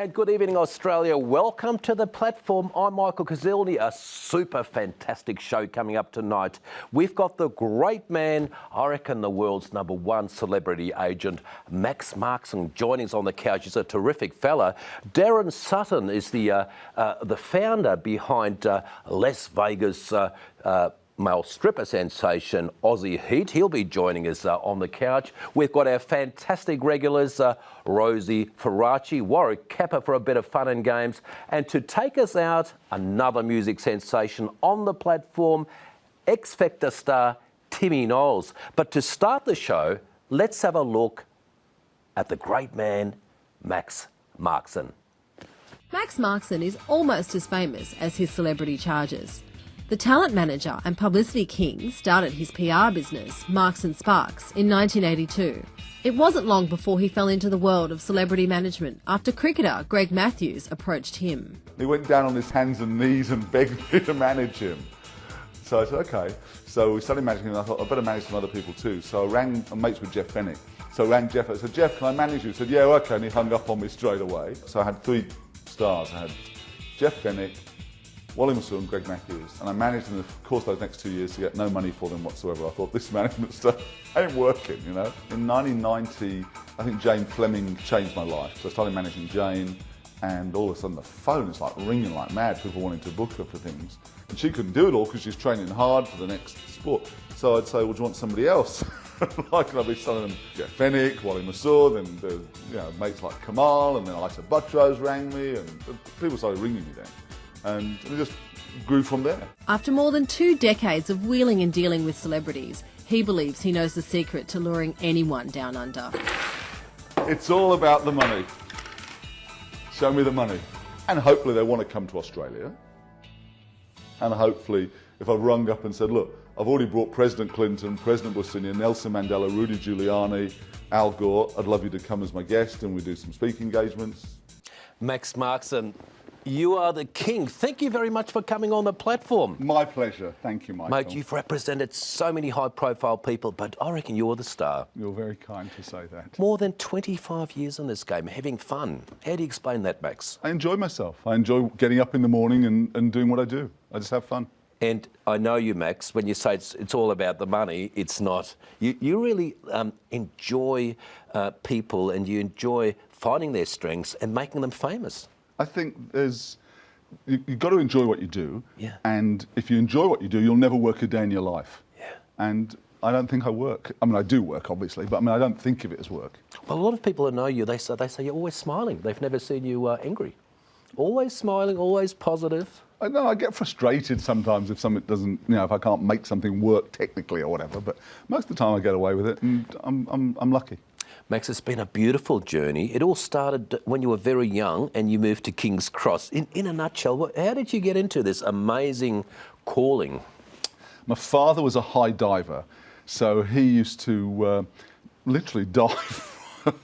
And good evening, Australia. Welcome to the platform. I'm Michael Kazilny. A super fantastic show coming up tonight. We've got the great man, I reckon the world's #1 celebrity agent, Max Markson, joining us on the couch. He's a terrific fella. Darren Sutton is the founder behind Las Vegas male stripper sensation Aussie Heat. He'll be joining us on the couch. We've got our fantastic regulars, Rosie Faraci, Warwick Kappa for a bit of fun and games. And to take us out, another music sensation on the platform, X Factor star Timmy Knowles. But to start the show, let's have a look at the great man, Max Markson. Max Markson is almost as famous as his celebrity charges. The talent manager and publicity king started his PR business, Marks & Sparks, in 1982. It wasn't long before he fell into the world of celebrity management after cricketer Greg Matthews approached him. He went down on his hands and knees and begged me to manage him. So I said, okay. So we started managing him, and I thought, I better manage some other people too. So I rang, I'm mates with Jeff Fennick. So I rang Jeff, I said, Jeff, can I manage you? He said, yeah, okay, and he hung up on me straight away. So I had 3 stars. I had Jeff Fennick, Wally Massoud and Greg Matthews, and I managed in the course of those next 2 years to get no money for them whatsoever. I thought, this management stuff ain't working, you know. In 1990, I think Jane Fleming changed my life. So I started managing Jane, and all of a sudden the phone is like ringing like mad, people wanting to book her for things. And she couldn't do it all because she's training hard for the next sport. So I'd say, well, do you want somebody else? Like, and I'd be selling them Jeff Fennick, Wally Massoud, and mates like Kamal, and then Issa Buttrose rang me, and people started ringing me then. And it just grew from there. After more than 2 decades of wheeling and dealing with celebrities, he believes he knows the secret to luring anyone down under. It's all about the money. Show me the money. And hopefully they want to come to Australia. And hopefully, if I've rung up and said, look, I've already brought President Clinton, President Bush Sr., Nelson Mandela, Rudy Giuliani, Al Gore, I'd love you to come as my guest and we do some speaking engagements. Max Markson, you are the king. Thank you very much for coming on the platform. My pleasure. Thank you, Michael. Mate, you've represented so many high-profile people, but I reckon you're the star. You're very kind to say that. More than 25 years in this game, having fun. How do you explain that, Max? I enjoy myself. I enjoy getting up in the morning and doing what I do. I just have fun. And I know you, Max, when you say it's all about the money, it's not. You really enjoy people, and you enjoy finding their strengths and making them famous. I think you've got to enjoy what you do. Yeah. And if you enjoy what you do, you'll never work a day in your life. Yeah. And I don't think I work. I mean, I do work, obviously, but I mean, I don't think of it as work. Well, a lot of people who know you, they say you're always smiling. They've never seen you angry. Always smiling, always positive. I know I get frustrated sometimes if something doesn't, if I can't make something work technically or whatever, but most of the time I get away with it, and I'm lucky. Max, it's been a beautiful journey. It all started when you were very young and you moved to King's Cross. In a nutshell, how did you get into this amazing calling? My father was a high diver, so he used to literally dive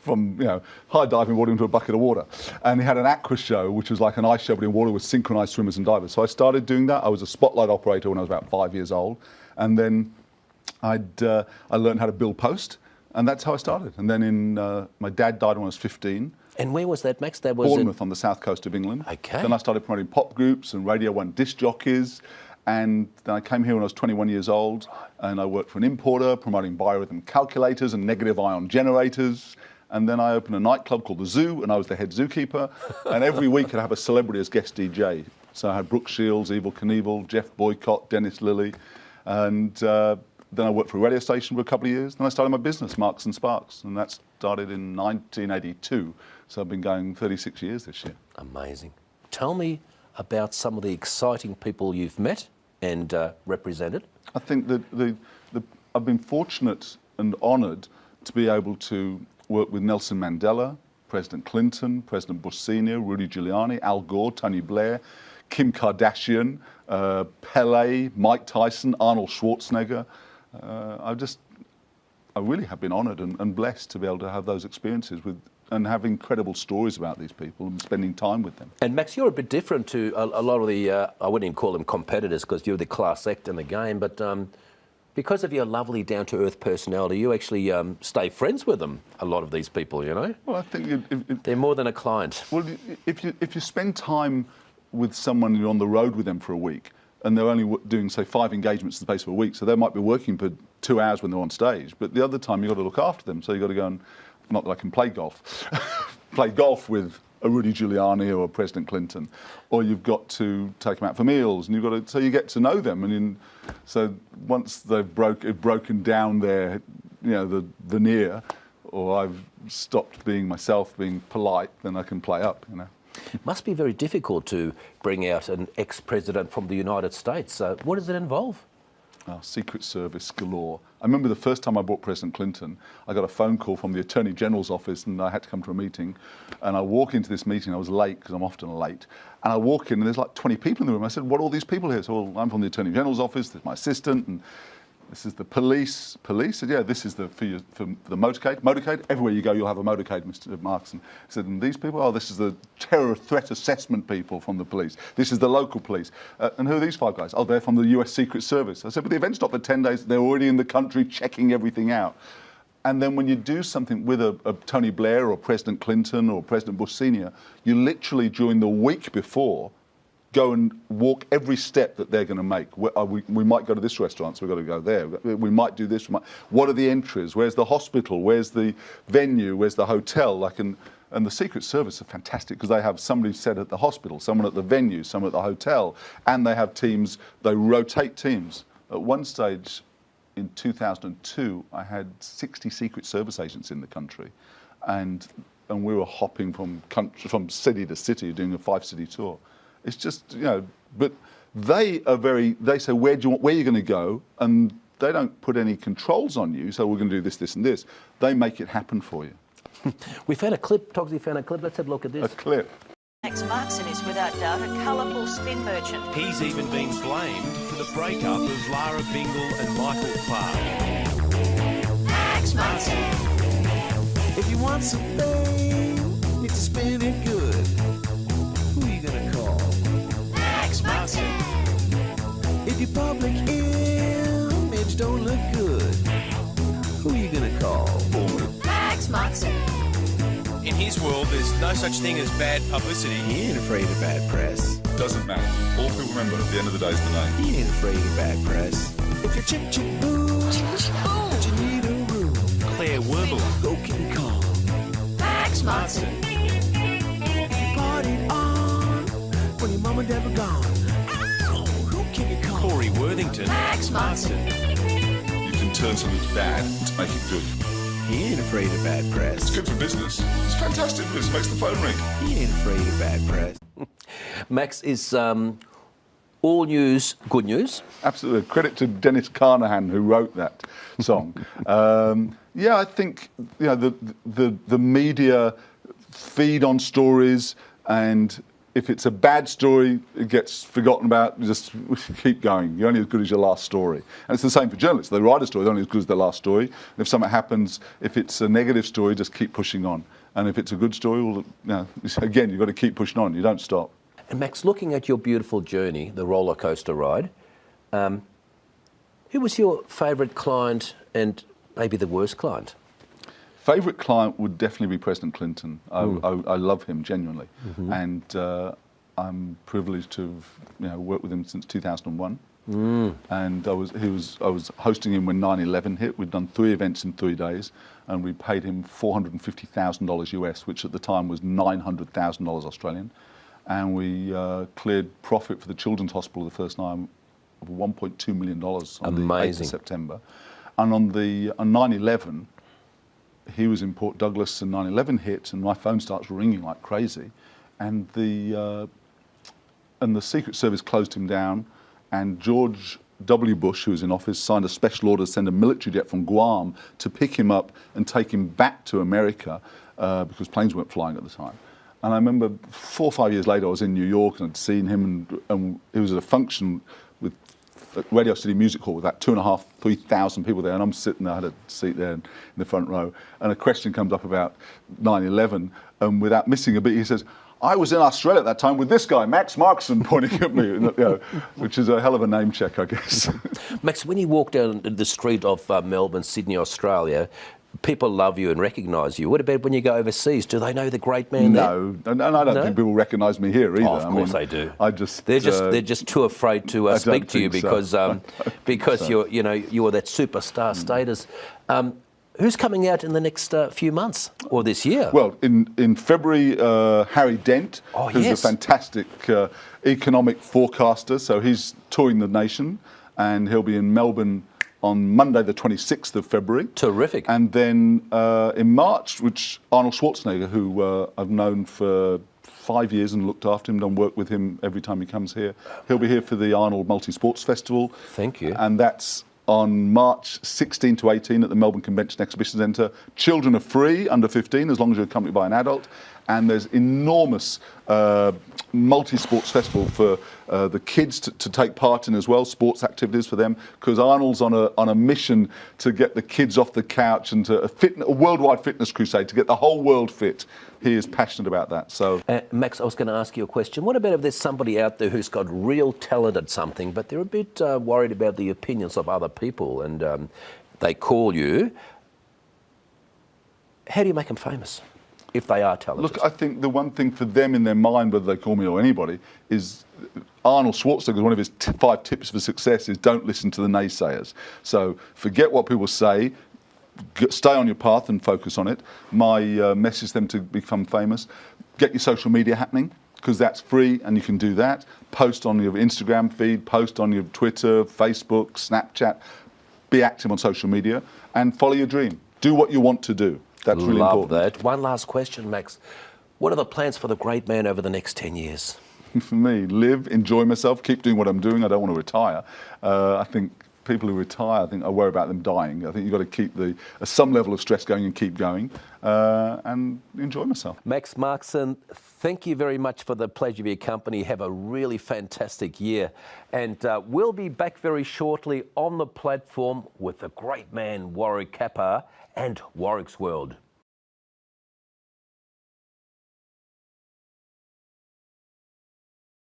from high diving water into a bucket of water. And he had an aqua show, which was like an ice show but in water with synchronized swimmers and divers. So I started doing that. I was a spotlight operator when I was about 5 years old. And then I learned how to build post. And that's how I started. And then my dad died when I was 15. And where was that, Max? That was Bournemouth on the south coast of England. Okay. Then I started promoting pop groups and Radio 1 disc jockeys. And then I came here when I was 21 years old. And I worked for an importer, promoting biorhythm calculators and negative ion generators. And then I opened a nightclub called The Zoo, and I was the head zookeeper. And every week I'd have a celebrity as guest DJ. So I had Brooke Shields, Evel Knievel, Jeff Boycott, Dennis Lilly. And then I worked for a radio station for a couple of years. Then I started my business, Marks & Sparks, and that started in 1982. So I've been going 36 years this year. Amazing. Tell me about some of the exciting people you've met and represented. I think that I've been fortunate and honoured to be able to work with Nelson Mandela, President Clinton, President Bush Sr., Rudy Giuliani, Al Gore, Tony Blair, Kim Kardashian, Pele, Mike Tyson, Arnold Schwarzenegger. I really have been honoured and blessed to be able to have those experiences and have incredible stories about these people and spending time with them. And Max, you're a bit different to a lot of the, I wouldn't even call them competitors because you're the class act in the game, but because of your lovely down-to-earth personality, you actually stay friends with them, a lot of these people, you know? Well, I think they're more than a client. Well, if you spend time with someone, you're on the road with them for a week, and they're only doing, say, 5 engagements in the space of a week, so they might be working for 2 hours when they're on stage, but the other time you've got to look after them, so you've got to go and, not that I can play golf, play golf with a Rudy Giuliani or a President Clinton, or you've got to take them out for meals, and you've got to, so you get to know them, and so once they've broken down their, you know, the veneer, or I've stopped being myself, being polite, then I can play up, you know. It must be very difficult to bring out an ex-president from the United States. What does it involve? Secret Service galore. I remember the first time I brought President Clinton, I got a phone call from the Attorney General's office and I had to come to a meeting. And I walk into this meeting, I was late because I'm often late. And I walk in and there's like 20 people in the room. I said, what are all these people here? So, well, I'm from the Attorney General's office, this is my assistant, and this is the police. Police? I said, yeah, this is for the motorcade. Motorcade? Everywhere you go, you'll have a motorcade, Mr. Markson. I said, and these people? Oh, this is the terror threat assessment people from the police. This is the local police. And who are these 5 guys? Oh, they're from the US Secret Service. I said, but the event's not for 10 days. They're already in the country checking everything out. And then when you do something with a Tony Blair or President Clinton or President Bush Sr., you literally, during the week before, go and walk every step that they're going to make. We might go to this restaurant, so we've got to go there. We might do this. What are the entries? Where's the hospital? Where's the venue? Where's the hotel? And the Secret Service are fantastic because they have somebody set at the hospital, someone at the venue, someone at the hotel, and they have teams, they rotate teams. At one stage in 2002, I had 60 Secret Service agents in the country, and we were hopping from city to city, doing a 5-city tour. It's just, you know, but they say, where are you going to go? And they don't put any controls on you, so we're going to do this, this and this. They make it happen for you. We found a clip, Togsy found a clip. Let's have a look at this. A clip. Max Markson is without doubt a colourful spin merchant. He's even been blamed for the breakup of Lara Bingle and Michael Clark. Max Markson. If you want some fame, need to spin it good. Who are you gonna call? Max Markson. If your public image don't look good, who are you gonna call? Max Markson. In his world, there's no such thing as bad publicity. He ain't afraid of bad press. Doesn't matter. All people remember at the end of the day is the name. He ain't afraid of bad press. If you're chick chick boo, but you need a room, Claire Werbel. go King Kong. Max Markson. Party on when your mom and dad were gone. Ow, who can you call? Corey Worthington. Max Markson. You can turn something bad to make it good. He ain't afraid of bad press. It's good for business. It's fantastic for business. Makes the phone ring. He ain't afraid of bad press. Max is all news, good news. Absolutely. Credit to Dennis Carnahan who wrote that song. Yeah, I think the media feed on stories, and if it's a bad story, it gets forgotten about. Just keep going. You're only as good as your last story. And it's the same for journalists. They write a story, they're only as good as their last story. And if something happens, if it's a negative story, just keep pushing on. And if it's a good story, well, again, you've got to keep pushing on. You don't stop. And Max, looking at your beautiful journey, the roller coaster ride, who was your favourite client and maybe the worst client? Favourite client would definitely be President Clinton. I love him genuinely, and I'm privileged to have worked with him since 2001. And I was hosting him when 9/11 hit. We'd done 3 events in 3 days, and we paid him $450,000 US, which at the time was $900,000 Australian, and we cleared profit for the Children's Hospital the first time of $1.2 million on the 8th of September, and on 9/11. He was in Port Douglas and 9/11 hit, and my phone starts ringing like crazy, and the Secret Service closed him down, and George W. Bush, who was in office, signed a special order to send a military jet from Guam to pick him up and take him back to America. because planes weren't flying at the time. And I remember 4 or 5 years later, I was in New York and I'd seen him, and it was at a function at Radio City Music Hall with about 2,500, 3,000 people there, and I'm sitting there, I had a seat there in the front row, and a question comes up about 9/11, and without missing a beat, he says, I was in Australia at that time with this guy, Max Markson, pointing at me, you know, which is a hell of a name check, I guess. Max, when you walk down the street of Melbourne, Sydney, Australia, people love you and recognise you. What about when you go overseas? Do they know the great man there? No, and I don't think people recognise me here either. Oh, of course they do. They're just too afraid to speak to you because you're that superstar status. Who's coming out in the next few months or this year? Well, in February, Harry Dent, who's a fantastic economic forecaster. So he's touring the nation, and he'll be in Melbourne on Monday, the 26th of February. Terrific. And then in March, which Arnold Schwarzenegger, who I've known for 5 years and looked after him, done work with him every time he comes here. He'll be here for the Arnold Multi-Sports Festival. Thank you. And that's on March 16 to 18 at the Melbourne Convention Exhibition Centre. Children are free, under 15, as long as you're accompanied by an adult. And there's enormous multi-sports festival for the kids to take part in as well, sports activities for them, because Arnold's on a mission to get the kids off the couch and to a worldwide fitness crusade, to get the whole world fit. He is passionate about that. So, Max, I was going to ask you a question. What about if there's somebody out there who's got real talent at something, but they're a bit worried about the opinions of other people, and they call you? How do you make them famous if they are talented? Look, I think the one thing for them in their mind, whether they call me or anybody, is Arnold Schwarzenegger, one of his 5 tips for success is don't listen to the naysayers. So forget what people say, stay on your path and focus on it. My message to them to become famous, get your social media happening, because that's free and you can do that. Post on your Instagram feed, post on your Twitter, Facebook, Snapchat. Be active on social media and follow your dream. Do what you want to do. That's really important. Love that. One last question, Max. What are the plans for the great man over the next 10 years? For me, live, enjoy myself, keep doing what I'm doing. I don't want to retire. I think people who retire, I worry about them dying. I think you've got to keep some level of stress going and keep going and enjoy myself. Max Markson, thank you very much for the pleasure of your company. Have a really fantastic year. And we'll be back very shortly on the platform with the great man, Warwick Kappa and Warwick's World.